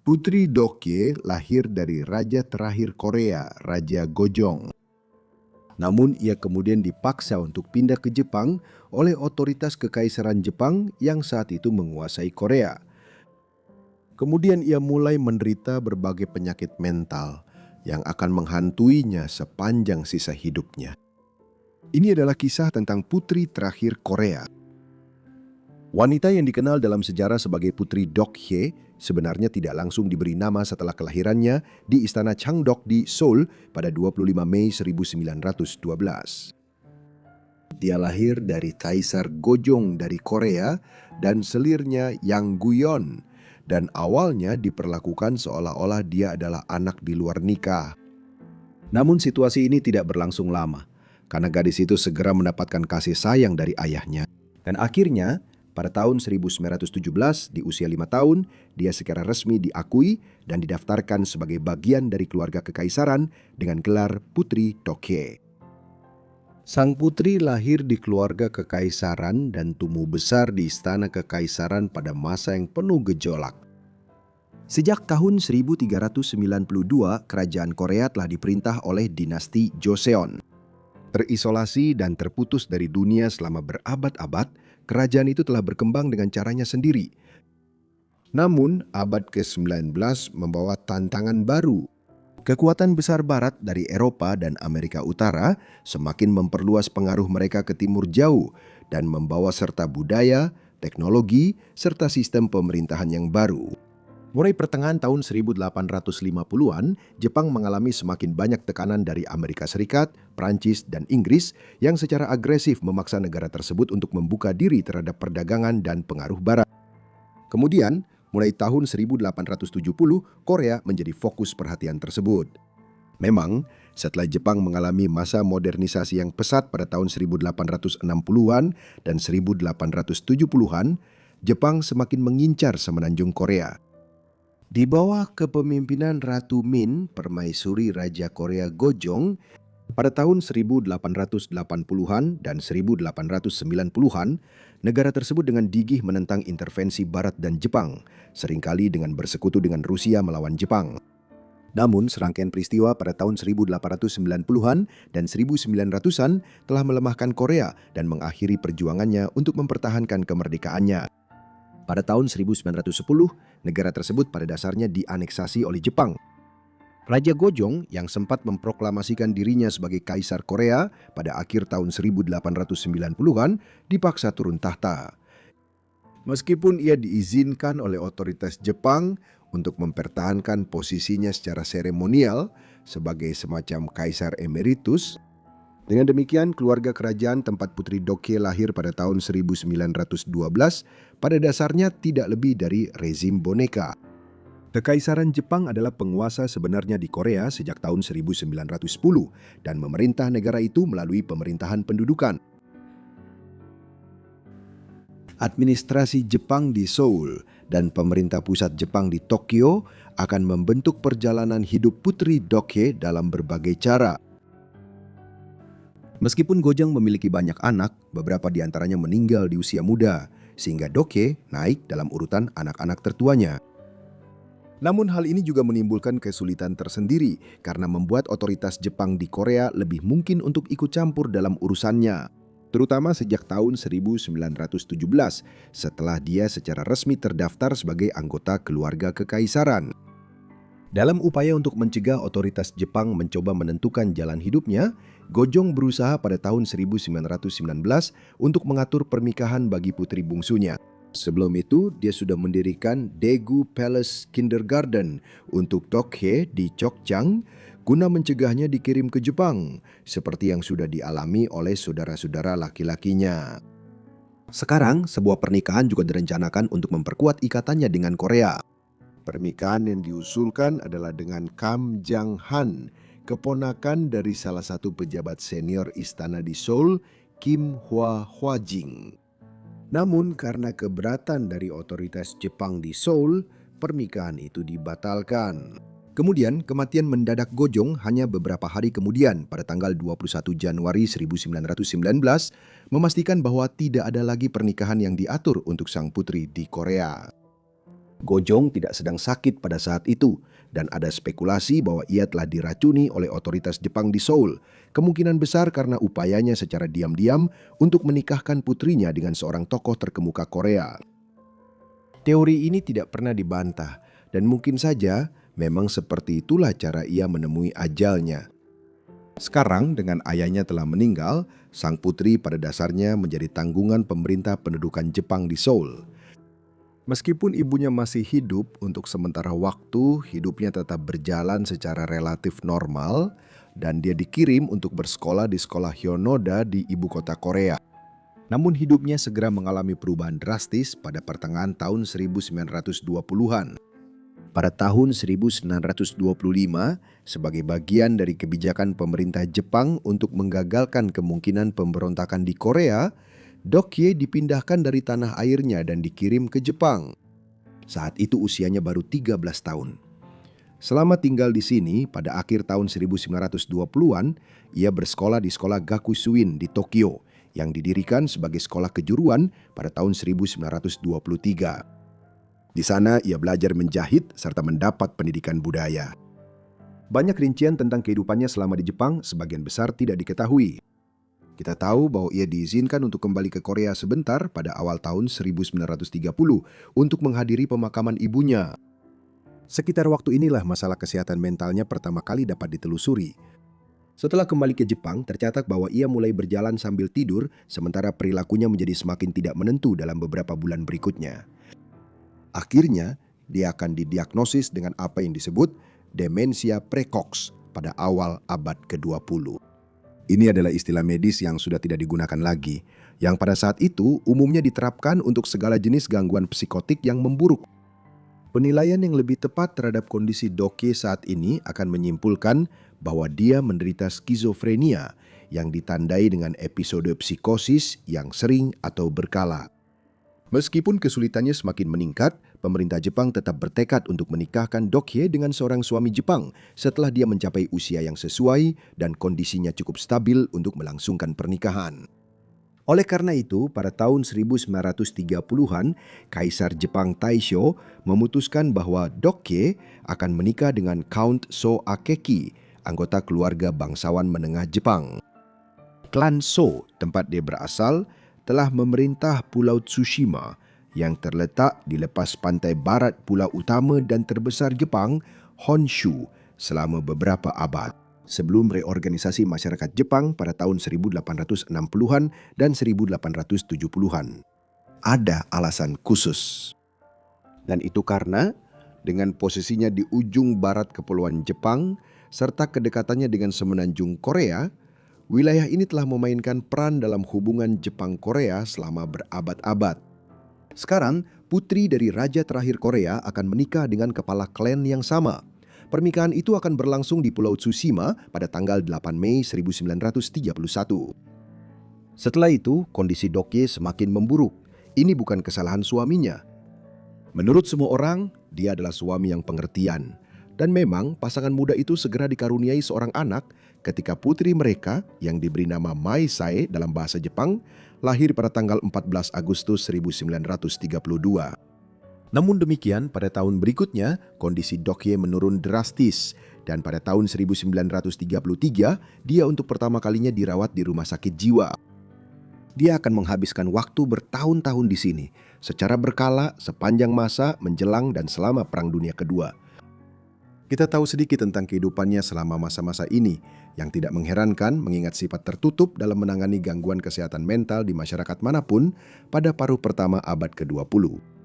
Putri Dokye lahir dari raja terakhir Korea, Raja Gojong. Namun ia kemudian dipaksa untuk pindah ke Jepang oleh otoritas Kekaisaran Jepang yang saat itu menguasai Korea. Kemudian ia mulai menderita berbagai penyakit mental yang akan menghantuinya sepanjang sisa hidupnya. Ini adalah kisah tentang putri terakhir Korea. Wanita yang dikenal dalam sejarah sebagai Putri Dokye sebenarnya tidak langsung diberi nama setelah kelahirannya di Istana Changdeok di Seoul pada 25 Mei 1912. Dia lahir dari Kaisar Gojong dari Korea dan selirnya Yang Guyon, dan awalnya diperlakukan seolah-olah dia adalah anak di luar nikah. Namun situasi ini tidak berlangsung lama, karena gadis itu segera mendapatkan kasih sayang dari ayahnya. Dan akhirnya, pada tahun 1917, di usia 5 tahun, dia secara resmi diakui dan didaftarkan sebagai bagian dari keluarga kekaisaran dengan gelar Putri Dokye. Sang putri lahir di keluarga kekaisaran dan tumbuh besar di istana kekaisaran pada masa yang penuh gejolak. Sejak tahun 1392, kerajaan Korea telah diperintah oleh dinasti Joseon. Terisolasi dan terputus dari dunia selama berabad-abad, kerajaan itu telah berkembang dengan caranya sendiri. Namun, abad ke-19 membawa tantangan baru. Kekuatan besar barat dari Eropa dan Amerika Utara semakin memperluas pengaruh mereka ke timur jauh dan membawa serta budaya, teknologi, serta sistem pemerintahan yang baru. Mulai pertengahan tahun 1850-an, Jepang mengalami semakin banyak tekanan dari Amerika Serikat, Prancis, dan Inggris yang secara agresif memaksa negara tersebut untuk membuka diri terhadap perdagangan dan pengaruh barat. Kemudian, mulai tahun 1870, Korea menjadi fokus perhatian tersebut. Memang, setelah Jepang mengalami masa modernisasi yang pesat pada tahun 1860-an dan 1870-an, Jepang semakin mengincar semenanjung Korea. Di bawah kepemimpinan Ratu Min, permaisuri Raja Korea Gojong, pada tahun 1880-an dan 1890-an, negara tersebut dengan gigih menentang intervensi Barat dan Jepang, seringkali dengan bersekutu dengan Rusia melawan Jepang. Namun, serangkaian peristiwa pada tahun 1890-an dan 1900-an telah melemahkan Korea dan mengakhiri perjuangannya untuk mempertahankan kemerdekaannya. Pada tahun 1910, negara tersebut pada dasarnya dianeksasi oleh Jepang. Raja Gojong yang sempat memproklamasikan dirinya sebagai Kaisar Korea pada akhir tahun 1890-an dipaksa turun tahta. Meskipun ia diizinkan oleh otoritas Jepang untuk mempertahankan posisinya secara seremonial sebagai semacam Kaisar Emeritus, dengan demikian keluarga kerajaan tempat Putri Dokye lahir pada tahun 1912 pada dasarnya tidak lebih dari rezim boneka. Kekaisaran Jepang adalah penguasa sebenarnya di Korea sejak tahun 1910 dan memerintah negara itu melalui pemerintahan pendudukan. Administrasi Jepang di Seoul dan pemerintah pusat Jepang di Tokyo akan membentuk perjalanan hidup Putri Dokye dalam berbagai cara. Meskipun Gojong memiliki banyak anak, beberapa di antaranya meninggal di usia muda, sehingga Dokye naik dalam urutan anak-anak tertuanya. Namun hal ini juga menimbulkan kesulitan tersendiri karena membuat otoritas Jepang di Korea lebih mungkin untuk ikut campur dalam urusannya, terutama sejak tahun 1917 setelah dia secara resmi terdaftar sebagai anggota keluarga kekaisaran. Dalam upaya untuk mencegah otoritas Jepang mencoba menentukan jalan hidupnya, Gojong berusaha pada tahun 1919 untuk mengatur pernikahan bagi putri bungsunya. Sebelum itu, dia sudah mendirikan Daegu Palace Kindergarten untuk Dokye di Chokjang guna mencegahnya dikirim ke Jepang, seperti yang sudah dialami oleh saudara-saudara laki-lakinya. Sekarang, sebuah pernikahan juga direncanakan untuk memperkuat ikatannya dengan Korea. Pernikahan yang diusulkan adalah dengan Kam Jang-han, keponakan dari salah satu pejabat senior istana di Seoul, Kim Hwa-hwajing. Namun karena keberatan dari otoritas Jepang di Seoul, pernikahan itu dibatalkan. Kemudian kematian mendadak Gojong hanya beberapa hari kemudian pada tanggal 21 Januari 1919 memastikan bahwa tidak ada lagi pernikahan yang diatur untuk sang putri di Korea. Gojong tidak sedang sakit pada saat itu, dan ada spekulasi bahwa ia telah diracuni oleh otoritas Jepang di Seoul, kemungkinan besar karena upayanya secara diam-diam untuk menikahkan putrinya dengan seorang tokoh terkemuka Korea. Teori ini tidak pernah dibantah, dan mungkin saja memang seperti itulah cara ia menemui ajalnya. Sekarang dengan ayahnya telah meninggal, sang putri pada dasarnya menjadi tanggungan pemerintah pendudukan Jepang di Seoul. Meskipun ibunya masih hidup, untuk sementara waktu hidupnya tetap berjalan secara relatif normal dan dia dikirim untuk bersekolah di sekolah Hyonoda di ibu kota Korea. Namun hidupnya segera mengalami perubahan drastis pada pertengahan tahun 1920-an. Pada tahun 1925, sebagai bagian dari kebijakan pemerintah Jepang untuk menggagalkan kemungkinan pemberontakan di Korea, Dokye dipindahkan dari tanah airnya dan dikirim ke Jepang. Saat itu usianya baru 13 tahun. Selama tinggal di sini, pada akhir tahun 1920-an, ia bersekolah di sekolah Gakusuin di Tokyo, yang didirikan sebagai sekolah kejuruan pada tahun 1923. Di sana ia belajar menjahit serta mendapat pendidikan budaya. Banyak rincian tentang kehidupannya selama di Jepang sebagian besar tidak diketahui. Kita tahu bahwa ia diizinkan untuk kembali ke Korea sebentar pada awal tahun 1930 untuk menghadiri pemakaman ibunya. Sekitar waktu inilah masalah kesehatan mentalnya pertama kali dapat ditelusuri. Setelah kembali ke Jepang, tercatat bahwa ia mulai berjalan sambil tidur, sementara perilakunya menjadi semakin tidak menentu dalam beberapa bulan berikutnya. Akhirnya, dia akan didiagnosis dengan apa yang disebut demensia precox pada awal abad ke-20. Ini adalah istilah medis yang sudah tidak digunakan lagi, yang pada saat itu umumnya diterapkan untuk segala jenis gangguan psikotik yang memburuk. Penilaian yang lebih tepat terhadap kondisi Dokye saat ini akan menyimpulkan bahwa dia menderita skizofrenia yang ditandai dengan episode psikosis yang sering atau berkala. Meskipun kesulitannya semakin meningkat, pemerintah Jepang tetap bertekad untuk menikahkan Dokye dengan seorang suami Jepang setelah dia mencapai usia yang sesuai dan kondisinya cukup stabil untuk melangsungkan pernikahan. Oleh karena itu, pada tahun 1930-an, Kaisar Jepang Taisho memutuskan bahwa Dokye akan menikah dengan Count So Akeki, anggota keluarga bangsawan menengah Jepang. Klan So, tempat dia berasal, telah memerintah Pulau Tsushima yang terletak di lepas pantai barat pulau utama dan terbesar Jepang, Honshu, selama beberapa abad sebelum reorganisasi masyarakat Jepang pada tahun 1860-an dan 1870-an. Ada alasan khusus. Dan itu karena dengan posisinya di ujung barat kepulauan Jepang serta kedekatannya dengan semenanjung Korea, wilayah ini telah memainkan peran dalam hubungan Jepang-Korea selama berabad-abad. Sekarang, putri dari raja terakhir Korea akan menikah dengan kepala klan yang sama. Pernikahan itu akan berlangsung di Pulau Tsushima pada tanggal 8 Mei 1931. Setelah itu, kondisi Dokye semakin memburuk. Ini bukan kesalahan suaminya. Menurut semua orang, dia adalah suami yang pengertian. Dan memang pasangan muda itu segera dikaruniai seorang anak ketika putri mereka yang diberi nama Mai Sae dalam bahasa Jepang lahir pada tanggal 14 Agustus 1932. Namun demikian, pada tahun berikutnya kondisi Dokye menurun drastis dan pada tahun 1933 dia untuk pertama kalinya dirawat di rumah sakit jiwa. Dia akan menghabiskan waktu bertahun-tahun di sini secara berkala sepanjang masa menjelang dan selama Perang Dunia Kedua. Kita tahu sedikit tentang kehidupannya selama masa-masa ini, yang tidak mengherankan mengingat sifat tertutup dalam menangani gangguan kesehatan mental di masyarakat manapun pada paruh pertama abad ke-20.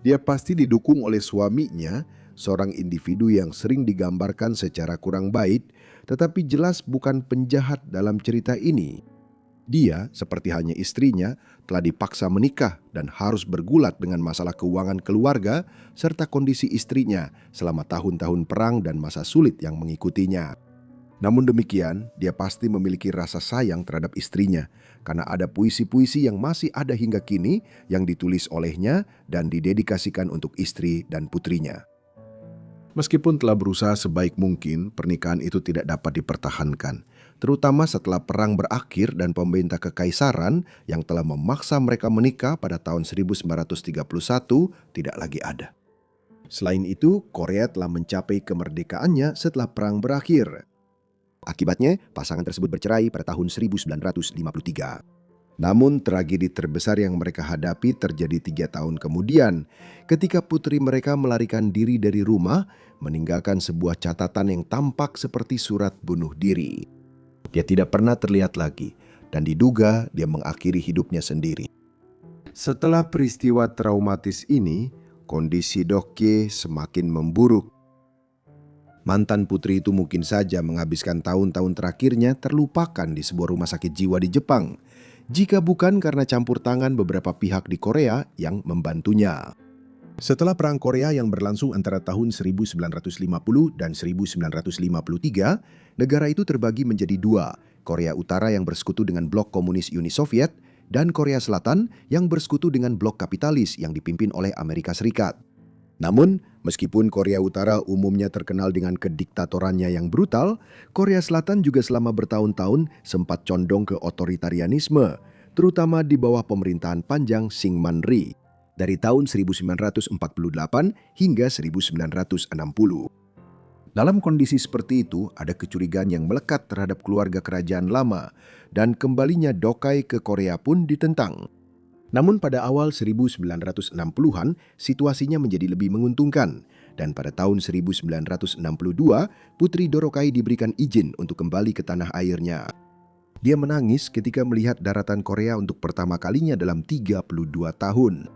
Dia pasti didukung oleh suaminya, seorang individu yang sering digambarkan secara kurang baik, tetapi jelas bukan penjahat dalam cerita ini. Dia, seperti halnya istrinya, telah dipaksa menikah dan harus bergulat dengan masalah keuangan keluarga serta kondisi istrinya selama tahun-tahun perang dan masa sulit yang mengikutinya. Namun demikian, dia pasti memiliki rasa sayang terhadap istrinya karena ada puisi-puisi yang masih ada hingga kini yang ditulis olehnya dan didedikasikan untuk istri dan putrinya. Meskipun telah berusaha sebaik mungkin, pernikahan itu tidak dapat dipertahankan, terutama setelah perang berakhir dan pemerintah kekaisaran yang telah memaksa mereka menikah pada tahun 1931 tidak lagi ada. Selain itu, Korea telah mencapai kemerdekaannya setelah perang berakhir. Akibatnya, pasangan tersebut bercerai pada tahun 1953. Namun, tragedi terbesar yang mereka hadapi terjadi 3 tahun kemudian, ketika putri mereka melarikan diri dari rumah, meninggalkan sebuah catatan yang tampak seperti surat bunuh diri. Dia tidak pernah terlihat lagi, dan diduga dia mengakhiri hidupnya sendiri. Setelah peristiwa traumatis ini, kondisi Dokye semakin memburuk. Mantan putri itu mungkin saja menghabiskan tahun-tahun terakhirnya terlupakan di sebuah rumah sakit jiwa di Jepang, jika bukan karena campur tangan beberapa pihak di Korea yang membantunya. Setelah Perang Korea yang berlangsung antara tahun 1950 dan 1953, negara itu terbagi menjadi dua, Korea Utara yang bersekutu dengan blok komunis Uni Soviet, dan Korea Selatan yang bersekutu dengan blok kapitalis yang dipimpin oleh Amerika Serikat. Namun, meskipun Korea Utara umumnya terkenal dengan kediktatorannya yang brutal, Korea Selatan juga selama bertahun-tahun sempat condong ke otoritarianisme, terutama di bawah pemerintahan panjang Syngman Rhee dari tahun 1948 hingga 1960. Dalam kondisi seperti itu, ada kecurigaan yang melekat terhadap keluarga kerajaan lama, dan kembalinya Dokye ke Korea pun ditentang. Namun pada awal 1960-an, situasinya menjadi lebih menguntungkan, dan pada tahun 1962, Putri Dorokai diberikan izin untuk kembali ke tanah airnya. Dia menangis ketika melihat daratan Korea untuk pertama kalinya dalam 32 tahun.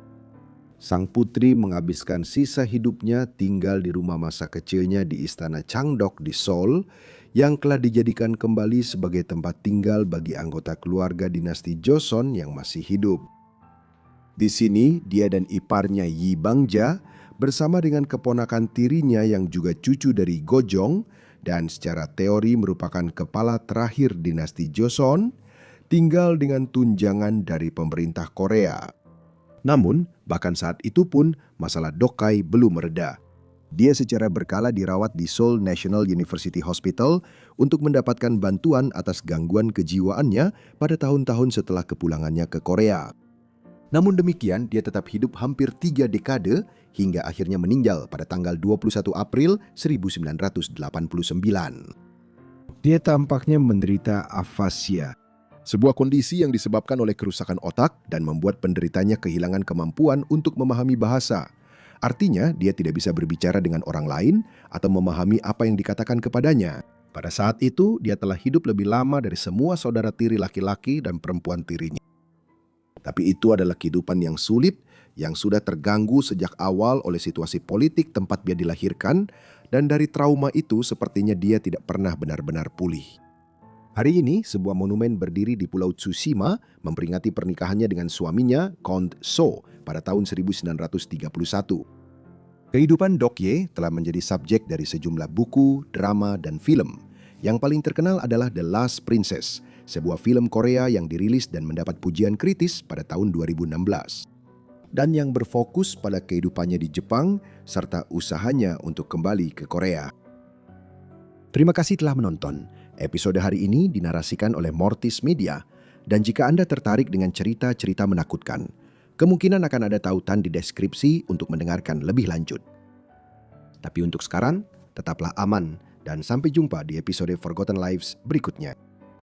Sang putri menghabiskan sisa hidupnya tinggal di rumah masa kecilnya di Istana Changdok di Seoul, yang telah dijadikan kembali sebagai tempat tinggal bagi anggota keluarga dinasti Joseon yang masih hidup. Di sini, dia dan iparnya Yi Bangja bersama dengan keponakan tirinya yang juga cucu dari Gojong dan secara teori merupakan kepala terakhir dinasti Joseon, tinggal dengan tunjangan dari pemerintah Korea. Namun, bahkan saat itu pun masalah Dokye belum mereda. Dia secara berkala dirawat di Seoul National University Hospital untuk mendapatkan bantuan atas gangguan kejiwaannya pada tahun-tahun setelah kepulangannya ke Korea. Namun demikian, dia tetap hidup hampir 3 dekade hingga akhirnya meninggal pada tanggal 21 April 1989. Dia tampaknya menderita afasia, sebuah kondisi yang disebabkan oleh kerusakan otak dan membuat penderitanya kehilangan kemampuan untuk memahami bahasa. Artinya, dia tidak bisa berbicara dengan orang lain atau memahami apa yang dikatakan kepadanya. Pada saat itu, dia telah hidup lebih lama dari semua saudara tiri laki-laki dan perempuan tirinya. Tapi itu adalah kehidupan yang sulit, yang sudah terganggu sejak awal oleh situasi politik tempat dia dilahirkan, dan dari trauma itu sepertinya dia tidak pernah benar-benar pulih. Hari ini, sebuah monumen berdiri di Pulau Tsushima memperingati pernikahannya dengan suaminya, Count So, pada tahun 1931. Kehidupan Dokye telah menjadi subjek dari sejumlah buku, drama, dan film. Yang paling terkenal adalah The Last Princess, sebuah film Korea yang dirilis dan mendapat pujian kritis pada tahun 2016. Dan yang berfokus pada kehidupannya di Jepang, serta usahanya untuk kembali ke Korea. Terima kasih telah menonton. Episode hari ini dinarasikan oleh Mortis Media, dan jika Anda tertarik dengan cerita-cerita menakutkan, kemungkinan akan ada tautan di deskripsi untuk mendengarkan lebih lanjut. Tapi untuk sekarang, tetaplah aman dan sampai jumpa di episode Forgotten Lives berikutnya.